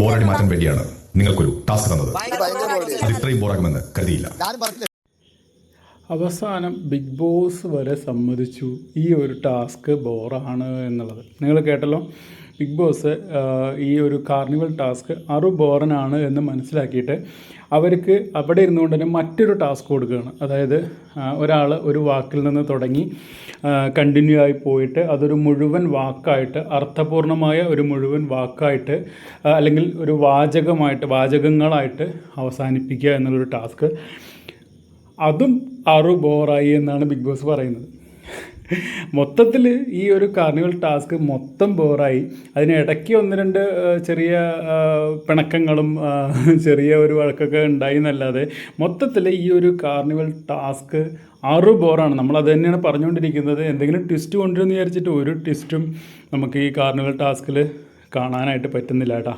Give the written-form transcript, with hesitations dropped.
ബോറടി മാറ്റാൻ വേണ്ടിയാണ് നിങ്ങൾക്കൊരു ടാസ്ക് തന്നത്. അത് ഇത്രയും ബോറാകുമെന്ന് കരുതിയില്ല. അവസാനം ബിഗ് ബോസ് വരെ സമ്മതിച്ചു ഈ ഒരു ടാസ്ക് ബോറാണ് എന്നുള്ളത്. നിങ്ങൾ കേട്ടല്ലോ, ബിഗ് ബോസ് ഈ ഒരു കാർണിവൽ ടാസ്ക് ബോറനാണ് എന്ന് മനസ്സിലാക്കിയിട്ട് അവർക്ക് അവിടെ ഇരുന്നുകൊണ്ട് തന്നെ മറ്റൊരു ടാസ്ക് കൊടുക്കുകയാണ്. അതായത് ഒരാൾ ഒരു വാക്കിൽ നിന്ന് തുടങ്ങി കണ്ടിന്യൂ ആയി പോയിട്ട് അതൊരു മുഴുവൻ വാക്കായിട്ട്, അർത്ഥപൂർണമായ ഒരു മുഴുവൻ വാക്കായിട്ട് അല്ലെങ്കിൽ ഒരു വാചകങ്ങളായിട്ട് അവസാനിപ്പിക്കുക എന്നുള്ളൊരു ടാസ്ക്. അതും ബോറായി എന്നാണ് ബിഗ് ബോസ് പറയുന്നത്. മൊത്തത്തിൽ ഈ ഒരു കാർണിവൽ ടാസ്ക് മൊത്തം ബോറായി. അതിനിടയ്ക്ക് ഒന്ന് രണ്ട് ചെറിയ പിണക്കങ്ങളും ചെറിയ ഒരു വഴക്കൊക്കെ ഉണ്ടായി എന്നല്ലാതെ മൊത്തത്തിൽ ഈ ഒരു കാർണിവൽ ടാസ്ക് ബോറാണ്. നമ്മളത് തന്നെയാണ് പറഞ്ഞുകൊണ്ടിരിക്കുന്നത്. എന്തെങ്കിലും ട്വിസ്റ്റ് കൊണ്ടുവരുമെന്ന് വിചാരിച്ചിട്ട് ഒരു ട്വിസ്റ്റും നമുക്ക് ഈ കാർണിവൽ ടാസ്കിൽ കാണാനായിട്ട് പറ്റുന്നില്ല കേട്ടോ.